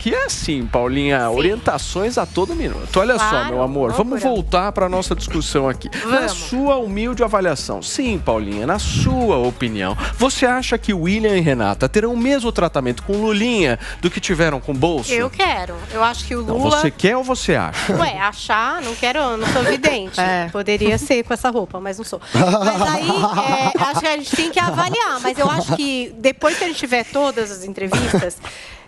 Que é assim, Paulinha, sim, orientações a todo minuto. Olha só, meu amor, vamos voltar para a nossa discussão aqui. Na sua humilde avaliação, sim, Paulinha, na sua opinião, você acha que William e Renata terão o mesmo tratamento com Lulinha do que tiveram com Bolso? Eu quero. Eu acho que o Lula... Não, você quer ou você acha? Ué, achar, não quero, não sou vidente. Poderia ser com essa roupa, mas não sou. Mas aí, acho que a gente tem que avaliar. Mas eu acho que depois que a gente tiver todas as entrevistas...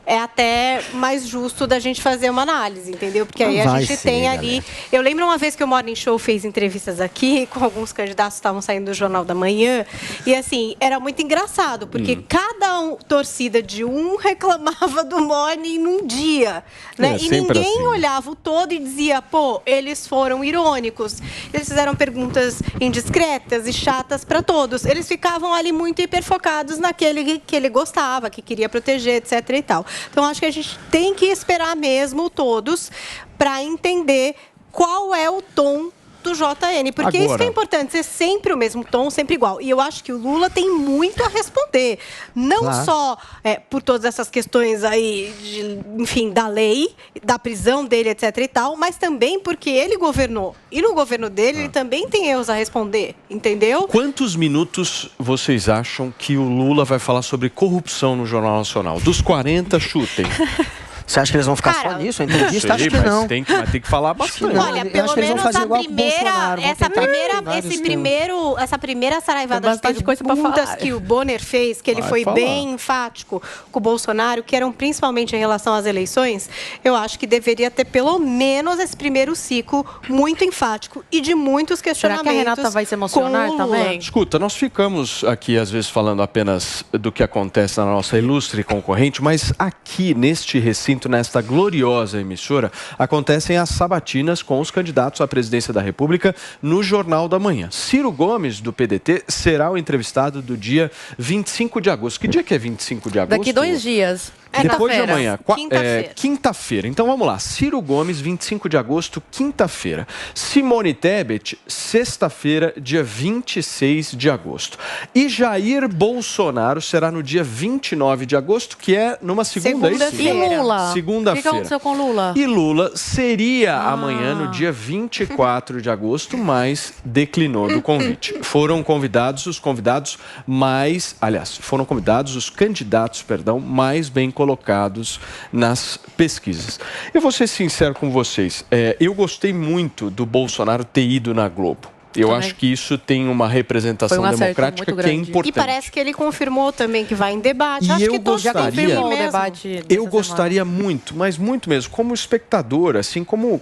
é até mais justo da gente fazer uma análise, entendeu? Porque aí a gente tem ali... Galera. Eu lembro uma vez que o Morning Show fez entrevistas aqui com alguns candidatos que estavam saindo do Jornal da Manhã. E, assim, era muito engraçado, porque cada torcida de um reclamava do Morning num dia. Né? E ninguém assim olhava o todo e dizia, pô, eles foram irônicos. Eles fizeram perguntas indiscretas e chatas para todos. Eles ficavam ali muito hiperfocados naquele que ele gostava, que queria proteger, etc. e tal. Então, acho que a gente tem que esperar mesmo todos para entender qual é o tom do JN, porque isso que é importante, ser sempre o mesmo tom, sempre igual. E eu acho que o Lula tem muito a responder, não só por todas essas questões aí, enfim, da lei, da prisão dele, etc. e tal, mas também porque ele governou. E no governo dele, ele também tem erros a responder, entendeu? Quantos minutos vocês acham que o Lula vai falar sobre corrupção no Jornal Nacional? Dos 40, chutem. Você acha que eles vão ficar só nisso? A entrevista? Acho que não. Tem que falar bastante. Olha, pelo menos essa primeira saraivada de perguntas que o Bonner fez, que ele foi bem enfático com o Bolsonaro, que eram principalmente em relação às eleições, eu acho que deveria ter pelo menos esse primeiro ciclo muito enfático e de muitos questionamentos. Será que a Renata vai se emocionar também? Escuta, nós ficamos aqui às vezes falando apenas do que acontece na nossa ilustre concorrente, mas aqui neste recinto, nesta gloriosa emissora, acontecem as sabatinas com os candidatos à presidência da República no Jornal da Manhã. Ciro Gomes, do PDT, será o entrevistado do dia 25 de agosto. Que dia que é 25 de agosto? Daqui 2 dias. Depois de amanhã, quinta-feira. Então vamos lá, Ciro Gomes, 25 de agosto, quinta-feira. Simone Tebet, sexta-feira, dia 26 de agosto. E Jair Bolsonaro será no dia 29 de agosto, que é numa segunda-feira. E Lula? Segunda-feira. O que aconteceu com Lula? E Lula seria amanhã, no dia 24 de agosto, mas declinou do convite. Foram convidados os candidatos mais mais bem colocados nas pesquisas. Eu vou ser sincero com vocês, eu gostei muito do Bolsonaro ter ido na Globo. Eu acho que isso tem uma representação democrática que é importante. E parece que ele confirmou também que vai em debate. E acho eu que gostaria, já confirmou o debate. Eu gostaria muito, mas muito mesmo, como espectador, assim, como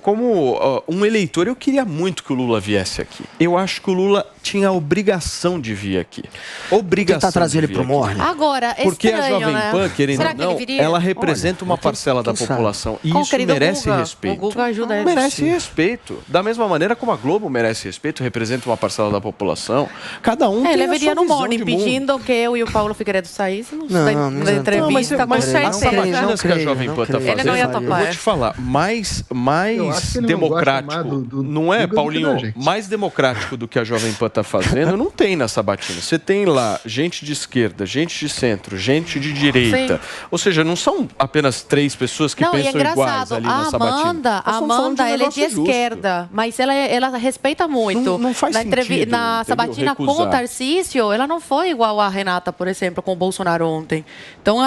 um eleitor, eu queria muito que o Lula viesse aqui. Eu acho que o Lula tinha a obrigação de vir aqui. Obrigação. Tentar trazer ele pro Morning. Agora, é porque estranho, a Jovem Pan, querendo ou não, ela representa uma parcela da população. E isso merece respeito. O Guga ajuda ele. Merece respeito. Da mesma maneira como a Globo merece respeito, representa uma parcela da população. Cada um tem a sua visão de mundo. Ele viria no Morning pedindo que eu e o Paulo Figueiredo saíssemos da entrevista. Mas as sabatinas que a Jovem Pan está fazendo, ele não ia topar. eu vou te falar, mais democrático, não é, Paulinho? Mais democrático do que a Jovem Pan está fazendo, não tem na sabatina. Você tem lá gente de esquerda, gente de centro, gente de direita. Sim. Ou seja, não são apenas 3 pessoas que pensam iguais ali na sabatina. A Amanda, ela é de esquerda, mas ela respeita muito. Não faz sentido. Na sabatina com o Tarcísio, ela não foi igual a Renata, por exemplo, com o Bolsonaro ontem. Então,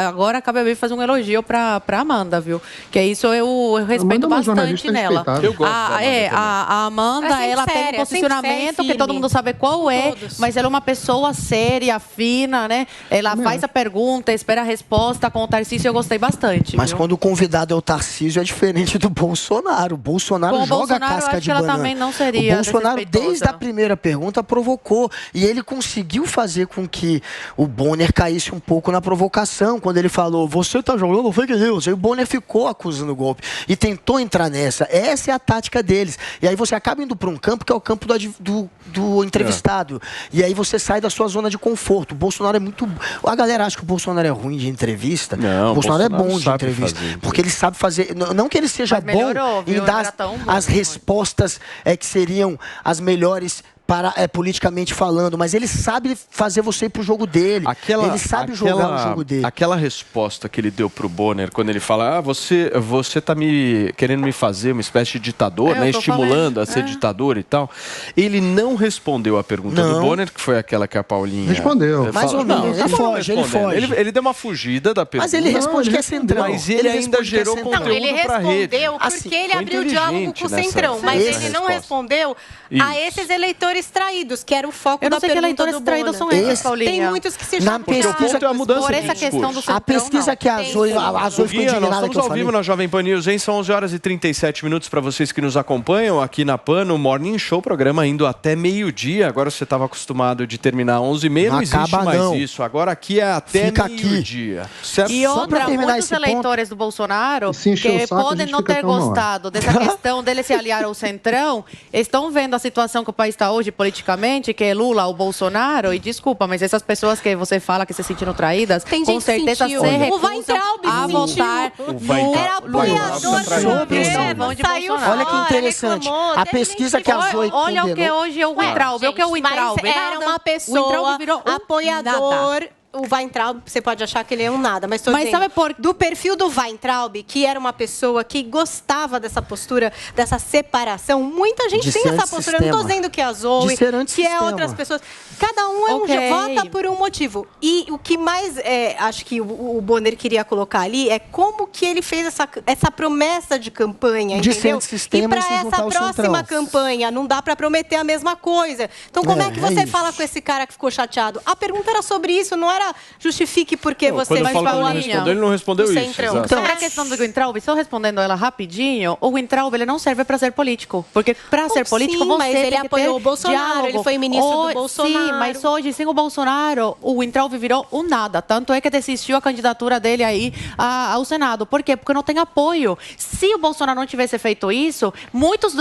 agora cabe a mim fazer um elogio para Amanda, viu? Que é isso eu respeito bastante nela. Eu gosto a Amanda, ela tem um posicionamento que todo mundo sabe qual é, mas ela é uma pessoa séria, fina, né? Ela faz a pergunta, espera a resposta. Com o Tarcísio eu gostei bastante. Mas quando o convidado é o Tarcísio, é diferente do Bolsonaro. O Bolsonaro joga a casca de banana. Ela também não seria. O Bolsonaro, desde a primeira pergunta, provocou. E ele conseguiu fazer com que o Bonner caísse um pouco na provocação. Quando ele falou, você tá jogando fake news. Aí o Bonner ficou acusando o golpe. E tentou entrar nessa. Essa é a tática deles. E aí você acaba indo para um campo que é o campo do entrevistado. E aí você sai da sua zona de conforto. O Bolsonaro é muito... A galera acha que o Bolsonaro é ruim de entrevista. Não, o Bolsonaro é bom de entrevista. Porque ele sabe fazer... Não que ele seja bom em dar as respostas que seriam as melhores politicamente falando, mas ele sabe fazer você ir pro jogo dele. Ele sabe jogar o jogo dele. Aquela resposta que ele deu pro Bonner, quando ele fala, você tá querendo me fazer uma espécie de ditador, né? Estimulando a ser ditador e tal. Ele não respondeu a pergunta do Bonner, que foi aquela que a Paulinha... Respondeu. Mais ou menos. Ele foge. Ele deu uma fugida da pergunta. Mas ele responde que é centrão. Mas ele ainda gerou conteúdo pra rede. Ele respondeu porque ele abriu o diálogo com o Centrão, mas ele não respondeu a esses eleitores traídos, que era o foco da pergunta do Bonner. Eu não sei que eleitores traídos são esses, Paulinha. Tem muitos que se chatearam. Por essa questão do Centrão, a pesquisa que a Zoe foi indignada nós estamos ao vivo na Jovem Pan News, hein? São 11 horas e 37 minutos para vocês que nos acompanham aqui na Pan, no Morning Show, programa indo até meio-dia. Agora você estava acostumado de terminar 11h30, não existe mais isso. Agora aqui é até meio-dia. E outra, muitos eleitores do Bolsonaro que podem não ter gostado dessa questão dele se aliar ao Centrão, estão vendo a situação que o país está hoje politicamente, que é Lula ou Bolsonaro, e desculpa, mas essas pessoas que você fala que se sentiram traídas, com certeza se recusam a votar no era apoiador do saiu fora, olha que interessante. A pesquisa que a Zoe olha o que hoje é o Weintraub. O que é o Weintraub? Era uma pessoa apoiador. O Weintraub, você pode achar que ele é um nada, mas sabe do perfil do Weintraub, que era uma pessoa que gostava dessa postura, dessa separação, muita gente tem essa postura. Eu não estou dizendo que é a Zoe, que é outras pessoas. Cada um vota por um motivo. E o que mais acho que o Bonner queria colocar ali é como que ele fez essa promessa de campanha, de entendeu? E para essa próxima campanha, não dá para prometer a mesma coisa. Então, como é que você fala com esse cara que ficou chateado? A pergunta era sobre isso, não era justifique porque você vai falar. Ele não respondeu isso. Sobre a questão do Weintraub, só respondendo ela rapidinho, o Weintraub ele não serve para ser político, porque para ser político você mas ele apoiou o Bolsonaro, ele foi ministro do Bolsonaro. Sim, mas hoje sem o Bolsonaro, o Weintraub virou um nada, tanto é que desistiu a candidatura dele aí ao Senado. Por quê? Porque não tem apoio. Se o Bolsonaro não tivesse feito isso, muitas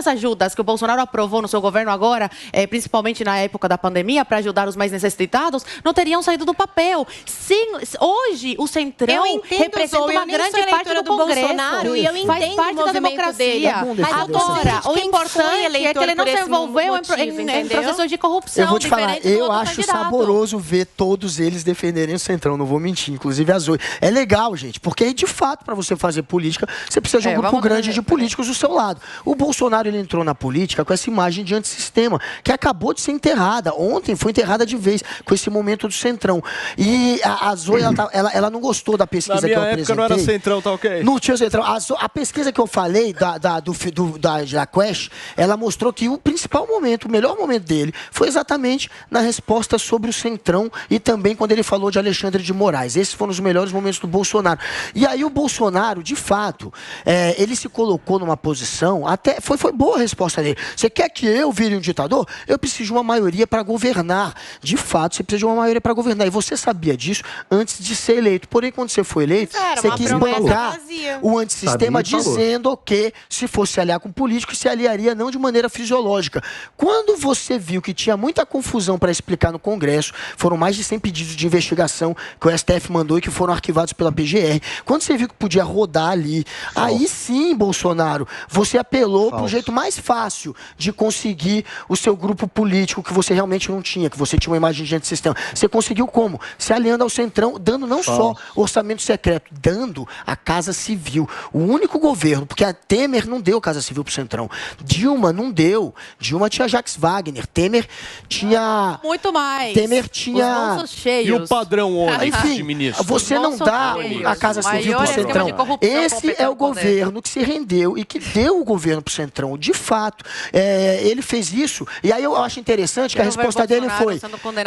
ajudas que o Bolsonaro aprovou no seu governo agora, principalmente na época da pandemia, para ajudar os mais necessitados, não teriam saído do papel. Sim, hoje o Centrão representa uma grande parte do Bolsonaro e eu entendo faz parte da democracia. Mas agora, o importante é que ele não se envolveu em processos de corrupção. Eu vou te falar, eu acho saboroso ver todos eles defenderem o Centrão, não vou mentir, inclusive a Zoe. É legal, gente, porque de fato, para você fazer política, você precisa de um grupo grande de políticos do seu lado. O Bolsonaro, ele entrou na política com essa imagem de antissistema, que acabou de ser enterrada. Ontem foi enterrada de vez, com esse momento do Centrão. E a Zoe, ela não gostou da pesquisa que eu apresentei. Na minha época não era Centrão, tá ok? Não tinha Centrão. A pesquisa que eu falei da Quest, ela mostrou que o principal momento, o melhor momento dele, foi exatamente na resposta sobre o Centrão e também quando ele falou de Alexandre de Moraes. Esses foram os melhores momentos do Bolsonaro. E aí o Bolsonaro, de fato, ele se colocou numa posição, até foi boa a resposta dele. Você quer que eu vire um ditador? Eu preciso de uma maioria para governar. De fato, você precisa de uma maioria para governar. E você sabia disso antes de ser eleito. Porém, quando você foi eleito, você quis bancar o antissistema dizendo que se fosse aliar com político, se aliaria não de maneira fisiológica. Quando você viu que tinha muita confusão para explicar no Congresso, foram mais de 100 pedidos de investigação que o STF mandou e que foram arquivados pela PGR. Quando você viu que podia rodar ali, aí sim, Bolsonaro, você apelou para o jeito mais fácil de conseguir o seu grupo político que você realmente não tinha, que você tinha uma imagem de antissistema. Você conseguiu como? Se aliando ao Centrão, dando não só orçamento secreto, dando a Casa Civil. O único governo, porque a Temer não deu Casa Civil pro Centrão. Dilma não deu. Dilma tinha Jacques Wagner. Temer tinha... Muito mais. Temer tinha... Os bolsos cheios. E o padrão ônibus de ministro? Você não dá a Casa Civil pro Centrão. Esse é o governo que se rendeu e que deu o governo pro Centrão. De fato, ele fez isso. E aí eu acho interessante que a resposta dele foi...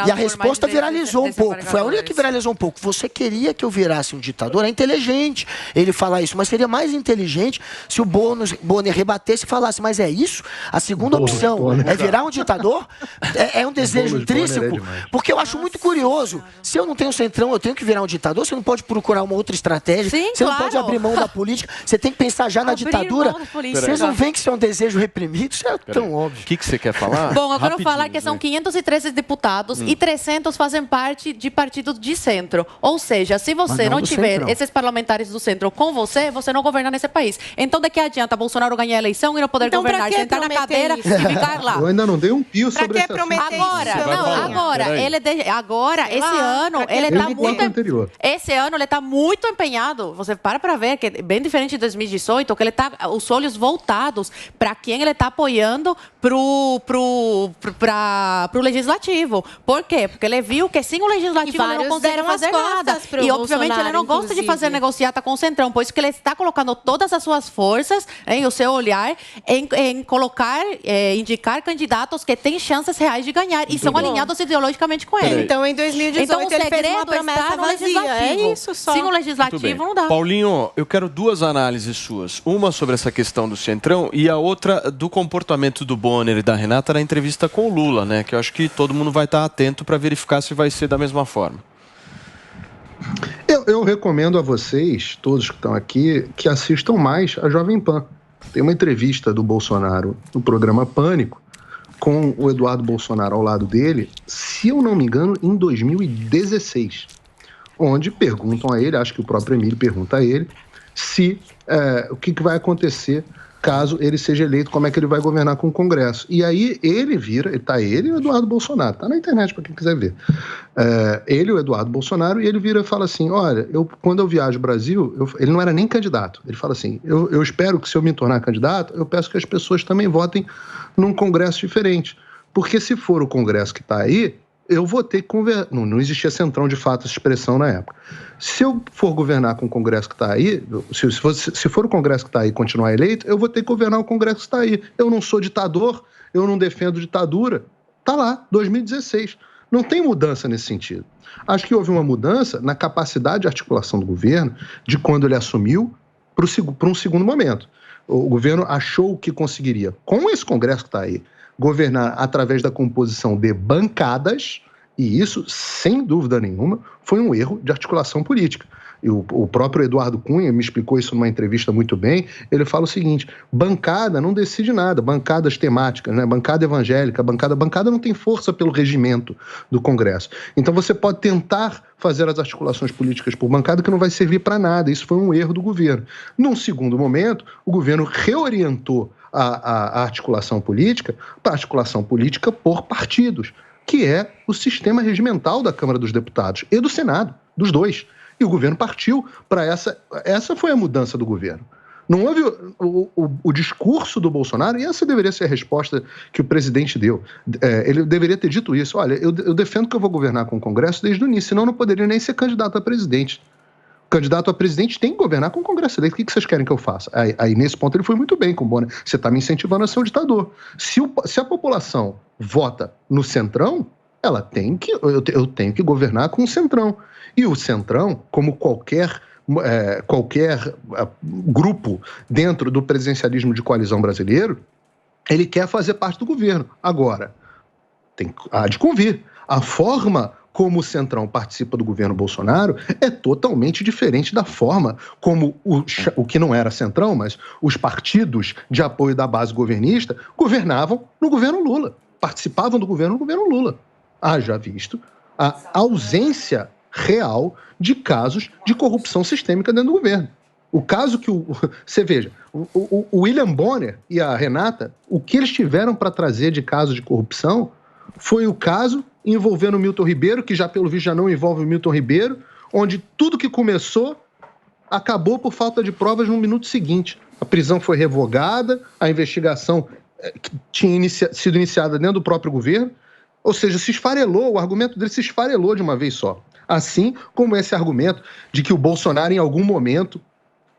E a resposta viralizou um pouco. Foi a única que viralizou um pouco. Você queria que eu virasse um ditador? É inteligente ele falar isso, mas seria mais inteligente se o Bonner rebatesse e falasse, mas é isso? A segunda opção é virar um ditador? É um desejo intrínseco? Porque eu acho muito curioso. Se eu não tenho Centrão, eu tenho que virar um ditador? Você não pode procurar uma outra estratégia? Você não pode abrir mão da política? Você tem que pensar já na ditadura? Vocês não veem que isso é um desejo reprimido? Isso é tão óbvio. O que você quer falar? Bom, eu quero falar que são 513 deputados e 300 partidos fazem parte de partidos de centro. Ou seja, se você não tiver esses parlamentares do centro com você, você não governa nesse país. Então, de que adianta Bolsonaro ganhar a eleição e não poder governar, sentar na cadeira e ficar lá? Eu ainda não dei um pio sobre esse assunto. Esse ano ele está muito empenhado. Você para ver que é bem diferente de 2018, que ele está os olhos voltados para quem ele está apoiando pro legislativo. Por quê? Porque ele viu que sem o legislativo ele não consegue fazer nada. E obviamente ele não gosta de fazer negociata com o Centrão, por isso que ele está colocando todas as suas forças e o seu olhar em colocar, indicar candidatos que têm chances reais de ganhar e são alinhados ideologicamente com ele. Então, em 2018, ele fez uma promessa vazia. É isso só. Sem o legislativo não dá. Paulinho, eu quero duas análises suas. Uma sobre essa questão do Centrão e a outra do comportamento do Bonner e da Renata na entrevista com o Lula, né? Que eu acho que todo mundo vai estar atento para verificar se vai ser da mesma forma. Eu recomendo a vocês, todos que estão aqui, que assistam mais a Jovem Pan. Tem uma entrevista do Bolsonaro no programa Pânico, com o Eduardo Bolsonaro ao lado dele, se eu não me engano, em 2016, onde perguntam a ele, acho que o próprio Emílio pergunta a ele, se o que vai acontecer caso ele seja eleito, como é que ele vai governar com o Congresso. E aí ele e o Eduardo Bolsonaro, tá na internet para quem quiser ver. Ele e o Eduardo Bolsonaro, e ele vira e fala assim, olha, quando eu viajo ao Brasil, ele não era nem candidato, ele fala assim, eu espero que se eu me tornar candidato, eu peço que as pessoas também votem num Congresso diferente, porque se for o Congresso que está aí, eu vou ter que governar. Não existia Centrão, de fato, essa expressão na época. Se eu for governar com o Congresso que está aí, se for o Congresso que está aí e continuar eleito, eu vou ter que governar o Congresso que está aí. Eu não sou ditador, eu não defendo ditadura. Está lá, 2016. Não tem mudança nesse sentido. Acho que houve uma mudança na capacidade de articulação do governo de quando ele assumiu para um segundo momento. O governo achou que conseguiria, com esse Congresso que está aí, governar através da composição de bancadas, e isso, sem dúvida nenhuma, foi um erro de articulação política. E o próprio Eduardo Cunha me explicou isso numa entrevista muito bem. Ele fala o seguinte, bancada não decide nada, bancadas temáticas, né? Bancada evangélica, bancada não tem força pelo regimento do Congresso. Então você pode tentar fazer as articulações políticas por bancada que não vai servir para nada. Isso foi um erro do governo. Num segundo momento, o governo reorientou a articulação política para articulação política por partidos, que é o sistema regimental da Câmara dos Deputados e do Senado, dos dois. E o governo partiu para essa foi a mudança do governo. Não houve o discurso do Bolsonaro, e essa deveria ser a resposta que o presidente deu. Ele deveria ter dito isso, olha, eu defendo que eu vou governar com o Congresso desde o início, senão eu não poderia nem ser candidato a presidente. O candidato a presidente tem que governar com o Congresso eleito. O que vocês querem que eu faça? Aí nesse ponto, ele foi muito bem com o Bonner. Você está me incentivando a ser um ditador. Se a população vota no Centrão, eu tenho que governar com o Centrão. E o Centrão, como qualquer grupo dentro do presidencialismo de coalizão brasileiro, ele quer fazer parte do governo. Agora, há de convir. A forma como o Centrão participa do governo Bolsonaro é totalmente diferente da forma como o que não era Centrão, mas os partidos de apoio da base governista governavam no governo Lula, participavam do governo no governo Lula. Haja visto a ausência real de casos de corrupção sistêmica dentro do governo. O caso que você veja, o William Bonner e a Renata, o que eles tiveram para trazer de caso de corrupção foi o caso envolvendo o Milton Ribeiro, que já pelo visto já não envolve o Milton Ribeiro, onde tudo que começou acabou por falta de provas no minuto seguinte. A prisão foi revogada, a investigação tinha sido iniciada dentro do próprio governo, ou seja, se esfarelou, o argumento dele se esfarelou de uma vez só. Assim como esse argumento de que o Bolsonaro em algum momento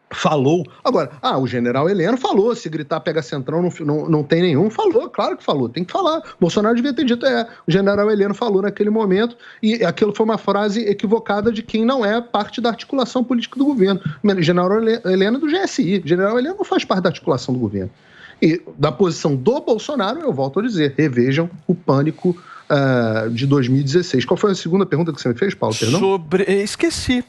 falou. Agora, o general Heleno falou, se gritar pega Centrão não tem nenhum. Falou, claro que falou, tem que falar. Bolsonaro devia ter dito, o general Heleno falou naquele momento, e aquilo foi uma frase equivocada de quem não é parte da articulação política do governo. O general Heleno é do GSI, o general Heleno não faz parte da articulação do governo. E da posição do Bolsonaro, eu volto a dizer, revejam o Pânico de 2016. Qual foi a segunda pergunta que você me fez, Paulo? Perdão? Esqueci.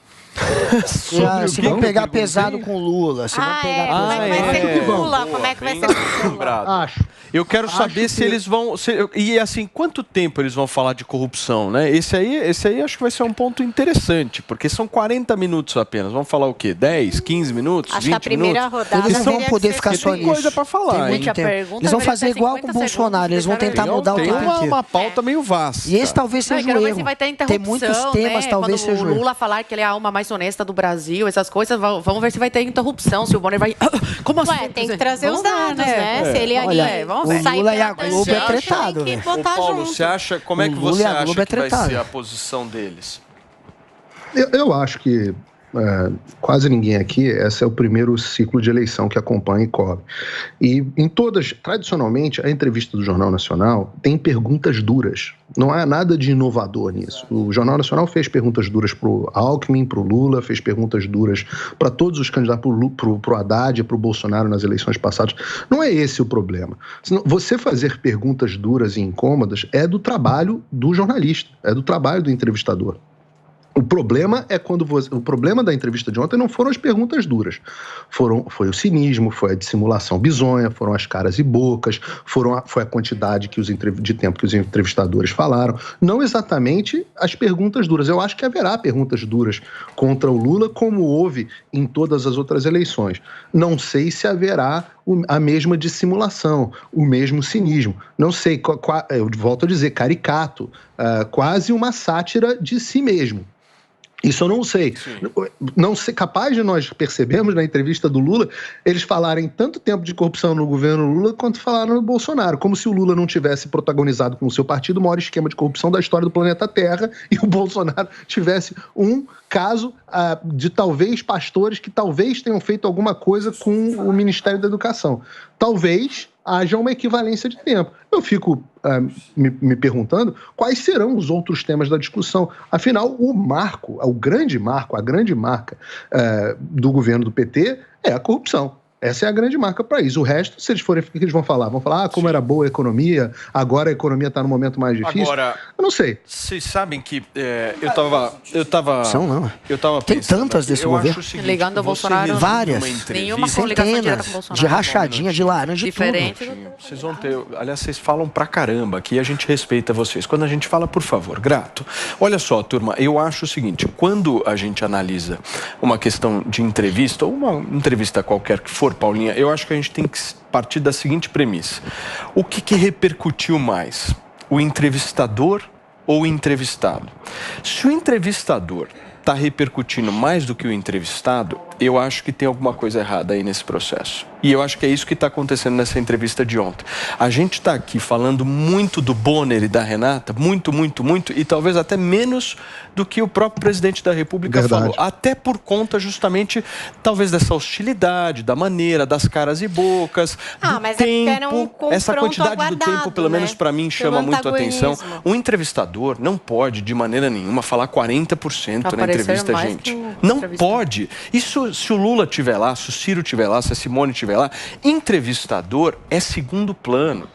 Se vão pegar pesado com o Lula, se vão pegar como é que vai ser com o Lula? Como é que vai ser com o Lula? Acho. Eu quero saber se eles vão... E assim, quanto tempo eles vão falar de corrupção, né? Esse aí acho que vai ser um ponto interessante, porque são 40 minutos apenas. Vamos falar o quê? 10, 15 minutos, acho 20 que a primeira minutos? rodada eles não vão poder ficar só nisso. Tem coisa pra falar. Tem muita pergunta. Eles vão fazer igual com o Bolsonaro, eles vão tentar mudar o tempo inteiro. Tem uma pauta meio vasta. E esse talvez seja o erro. Tem muitos temas, talvez seja o erro. Quando o Lula falar que ele é a alma mais honesta do Brasil, essas coisas, vamos ver se vai ter interrupção, se o Bonner vai... Como assim? Tem que trazer os dados, né? Se ele o Lula e a Globo é tretado. Ô, Paulo, você acha, como é que você acha que vai ser a posição deles? Eu acho que quase ninguém aqui, esse é o primeiro ciclo de eleição que acompanha e cobre. E em todas, tradicionalmente, a entrevista do Jornal Nacional tem perguntas duras. Não há nada de inovador nisso. O Jornal Nacional fez perguntas duras para o Alckmin, para o Lula, fez perguntas duras para todos os candidatos, para o Haddad e para o Bolsonaro nas eleições passadas. Não é esse o problema. Você fazer perguntas duras e incômodas é do trabalho do jornalista, é do trabalho do entrevistador. O problema é o problema da entrevista de ontem não foram as perguntas duras. Foi o cinismo, foi a dissimulação bizonha, foram as caras e bocas, foi a quantidade de tempo que os entrevistadores falaram. Não exatamente as perguntas duras. Eu acho que haverá perguntas duras contra o Lula, como houve em todas as outras eleições. Não sei se haverá a mesma dissimulação, o mesmo cinismo. Não sei, eu volto a dizer, caricato, quase uma sátira de si mesmo. Isso eu não sei. Não sei, capaz de nós percebermos na entrevista do Lula, eles falarem tanto tempo de corrupção no governo Lula quanto falaram no Bolsonaro, como se o Lula não tivesse protagonizado com o seu partido o maior esquema de corrupção da história do planeta Terra e o Bolsonaro tivesse um caso de talvez pastores que talvez tenham feito alguma coisa com o Ministério da Educação. Talvez haja uma equivalência de tempo. Eu fico me perguntando quais serão os outros temas da discussão. Afinal, a grande marca do governo do PT é a corrupção. Essa é a grande marca para isso. O resto, se eles forem, o que eles vão falar? Vão falar como era boa a economia, agora a economia está no momento mais difícil? Agora, eu não sei. Vocês sabem que eu tava Tem tantas desse governo. Ligando ao Bolsonaro. Várias. Nenhuma coligação direta com o Bolsonaro. De rachadinha, de laranja, de diferente. tudo. Vocês vão ter... Aliás, vocês falam pra caramba aqui, a gente respeita vocês. Quando a gente fala, por favor, grato. Olha só, turma, eu acho o seguinte, quando a gente analisa uma questão de entrevista, ou uma entrevista qualquer que for, Paulinha, eu acho que a gente tem que partir da seguinte premissa. O que repercutiu mais? O entrevistador ou o entrevistado? Se o entrevistador está repercutindo mais do que o entrevistado, eu acho que tem alguma coisa errada aí nesse processo. E eu acho que é isso que está acontecendo nessa entrevista de ontem. A gente está aqui falando muito do Bonner e da Renata, muito, e talvez até menos do que o próprio presidente da República falou. Até por conta, justamente, talvez dessa hostilidade, da maneira, das caras e bocas, do mas tempo. Essa quantidade do tempo, pelo menos para mim, chama muito a atenção. Um entrevistador não pode, de maneira nenhuma, falar 40% na entrevista, gente. Não pode. Isso, se o Lula estiver lá, se o Ciro estiver lá, se a Simone estiver lá, entrevistador é segundo plano.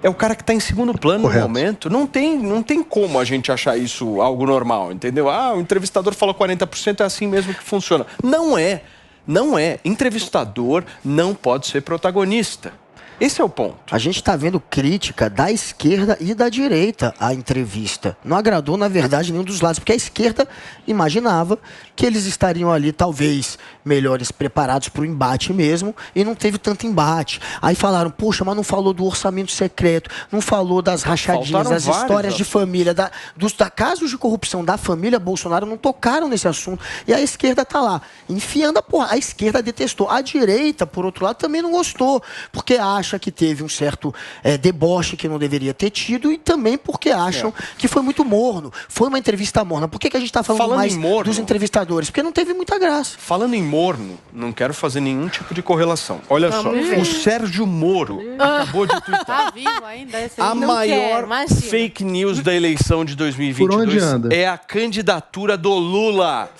É o cara que está em segundo plano no momento. Não tem como a gente achar isso algo normal, entendeu? O entrevistador falou 40%, é assim mesmo que funciona. Não é. Entrevistador não pode ser protagonista. Esse é o ponto. A gente está vendo crítica da esquerda e da direita à entrevista. Não agradou, na verdade, nenhum dos lados, porque a esquerda imaginava que eles estariam ali, talvez, melhores preparados para o embate mesmo, e não teve tanto embate. Aí falaram, poxa, mas não falou do orçamento secreto, não falou das rachadinhas, das histórias de família, dos casos de corrupção da família Bolsonaro, não tocaram nesse assunto. E a esquerda está lá, enfiando a porra. A esquerda detestou. A direita, por outro lado, também não gostou, porque acha que teve um certo deboche que não deveria ter tido e também porque acham que foi muito morno. Foi uma entrevista morna. Por que a gente está falando mais dos entrevistadores? Porque não teve muita graça. Falando em morno, não quero fazer nenhum tipo de correlação. Olha só, o Sérgio Moro acabou de twittar. Tá vivo ainda? A maior fake news da eleição de 2022 é a candidatura do Lula.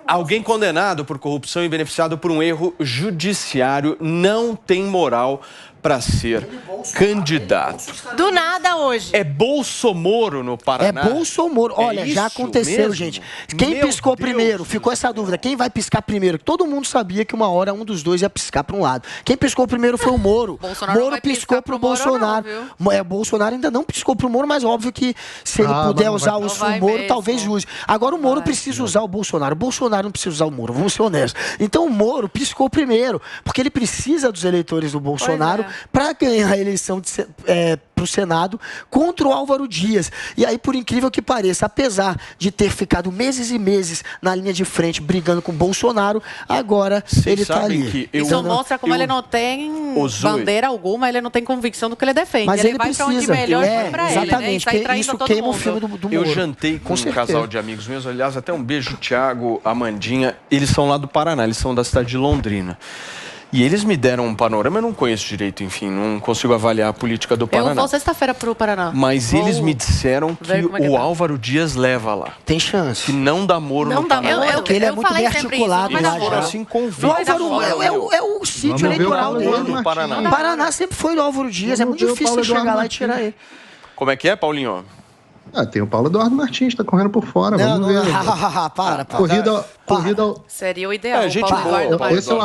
Alguém condenado por corrupção e beneficiado por um erro judiciário não tem moral para ser candidato. Do nada hoje. É Bolsomoro no Paraná? É Bolsomoro. Olha, já aconteceu, mesmo? gente. Quem piscou primeiro? Ficou essa dúvida. Quem vai piscar primeiro? Todo mundo sabia que uma hora um dos dois ia piscar para um lado. Quem piscou primeiro foi o Moro. Moro piscou pro Bolsonaro. Bolsonaro ainda não piscou pro Moro, mas óbvio que se ele puder usar o Moro, talvez use. Agora o Moro precisa usar o Bolsonaro. O Bolsonaro não precisa usar o Moro, vamos ser honestos. Então o Moro piscou primeiro, porque ele precisa dos eleitores do Bolsonaro para ganhar a eleição para o Senado contra o Álvaro Dias. E aí, por incrível que pareça, apesar de ter ficado meses e meses na linha de frente brigando com o Bolsonaro, agora ele está ali. Isso mostra como ele não tem bandeira alguma, ele não tem convicção do que ele defende. Mas ele vai precisa. Para onde melhor para ele, exatamente, né? Tá isso queima o filme do Moro. Eu jantei com um casal de amigos meus, aliás, até um beijo, Thiago, Amandinha. Eles são lá do Paraná, eles são da cidade de Londrina. E eles me deram um panorama, eu não conheço direito, enfim, não consigo avaliar a política do Paraná. Eu vou sexta-feira para o Paraná. Mas eles me disseram que o Álvaro Dias leva lá. Tem chance. Que não dá Moro no Paraná. Porque ele é muito bem articulado. Eles foram assim convictos. O Álvaro é o sítio eleitoral dele. No Paraná. O Paraná sempre foi do Álvaro Dias, é muito difícil chegar lá e tirar ele. Como é que é, Paulinho? Tem o Paulo Eduardo Martins, tá correndo por fora. Vamos ver. Para. Corrida. Seria o ideal. Esse é o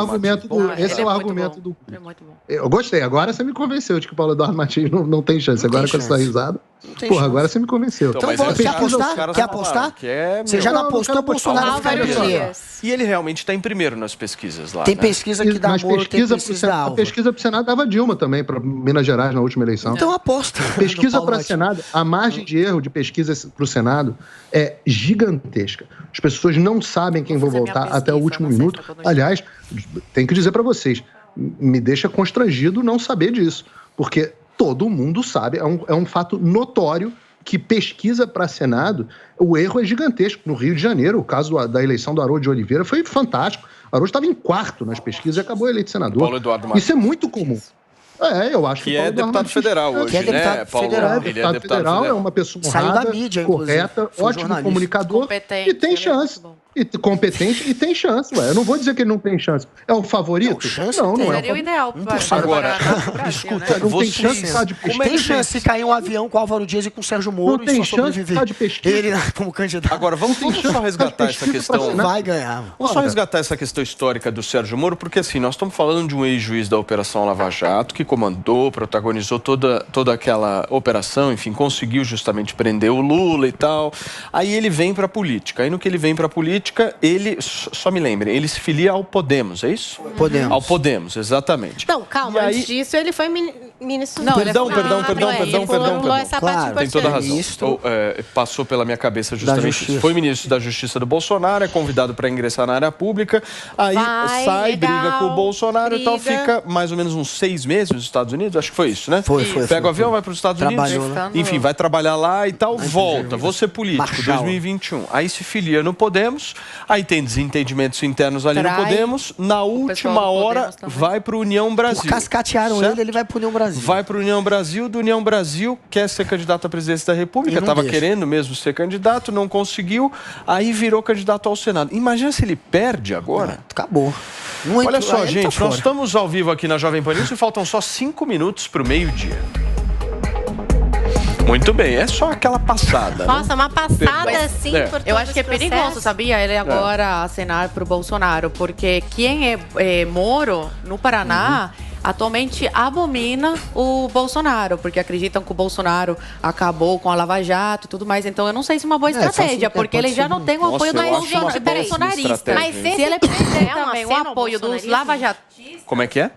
argumento do. É muito bom. Eu gostei. Agora você me convenceu de que o Paulo Eduardo Martins não tem chance. Agora com essa risada. Porra, agora você me convenceu. Então quer apostar? Quer apostar? Você já não apostou, Bolsonaro fica em primeiro. E ele realmente está em primeiro nas pesquisas lá. Tem pesquisa que dá Moro, tem pesquisa da Alva. A pesquisa para o Senado dava Dilma também, para Minas Gerais na última eleição. Então aposta. Pesquisa para Senado, a margem de erro de pesquisa para o Senado é gigantesca. As pessoas não sabem quem vai votar até o último minuto. Aliás, tenho que dizer para vocês, me deixa constrangido não saber disso, porque todo mundo sabe, é um fato notório que pesquisa para Senado, o erro é gigantesco. No Rio de Janeiro, o caso da eleição do Haroldo de Oliveira foi fantástico. O Haroldo estava em quarto nas pesquisas e acabou eleito senador. Paulo Eduardo Martins. Isso é muito comum. Eu acho que é deputado federal hoje, né, Paulo? Ele é deputado federal, é uma pessoa honrada, saiu da mídia, correta, ótimo comunicador e tem chance. Competente e tem chance, ué. Eu não vou dizer que ele não tem chance. É o favorito? Não é. Seria o ideal. Agora, escuta, não tem chance de pesquisa. Tem chance de cair um avião com o Álvaro Dias e com o Sérgio Moro e só sobreviver. De pesquisa. Ele como candidato. Agora, vamos só resgatar essa questão. Vai ganhar. Vamos só resgatar essa questão histórica do Sérgio Moro, porque assim, nós estamos falando de um ex-juiz da Operação Lava Jato, que comandou, protagonizou toda aquela operação, enfim, conseguiu justamente prender o Lula e tal. Aí ele vem para a política. Aí no que ele vem para a política, ele, só me lembrem, ele se filia ao Podemos, é isso? Podemos. Ao Podemos, exatamente. Não, calma, antes disso ele foi ministro... Não, perdão. Claro, tem toda a razão. Passou pela minha cabeça justamente isso. Foi ministro da Justiça do Bolsonaro, é convidado para ingressar na área pública, aí sai, briga com o Bolsonaro e tal, fica mais ou menos uns 6 meses nos Estados Unidos, acho que foi isso, né? Foi. Pega o avião, vai para os Estados Unidos, enfim, vai trabalhar lá e tal, volta, vou ser político, 2021. Aí se filia no Podemos, aí tem desentendimentos internos ali no Podemos, na última hora vai para o União Brasil. Cascatearam ele vai para o União Brasil. Vai para o União Brasil, do União Brasil quer ser candidato à presidência da República, estava querendo mesmo ser candidato, não conseguiu, aí virou candidato ao Senado. Imagina se ele perde agora. Acabou. Olha só, gente, nós estamos ao vivo aqui na Jovem Pan News e faltam só 5 minutos para o meio-dia. Muito bem, é só aquela passada. Nossa, uma passada assim por todo eu acho que é perigoso, sabia? Ele agora acenar para o Bolsonaro, porque quem é Moro no Paraná atualmente abomina o Bolsonaro, porque acreditam que o Bolsonaro acabou com a Lava Jato e tudo mais. Então eu não sei se é uma boa estratégia, porque ele já não tem o apoio do bolsonarista. Mas se ele perder também o apoio dos lavajatistas... Como é que é?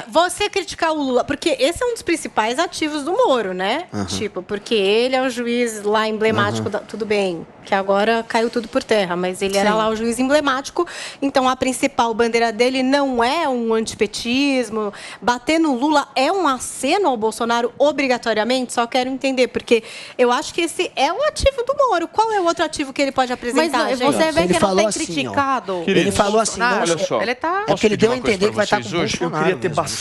Você criticar o Lula, porque esse é um dos principais ativos do Moro, né? Tipo, porque ele é o juiz lá emblemático, tudo bem, que agora caiu tudo por terra, mas ele era lá o juiz emblemático, então a principal bandeira dele não é um antipetismo. Bater no Lula é um aceno ao Bolsonaro obrigatoriamente? Só quero entender, porque eu acho que esse é o ativo do Moro. Qual é o outro ativo que ele pode apresentar? Mas você vê que ele não tem criticado. Ele falou assim, olha só, ele tá... É porque ele deu a entender que vai estar com o Bolsonaro. Eu queria ter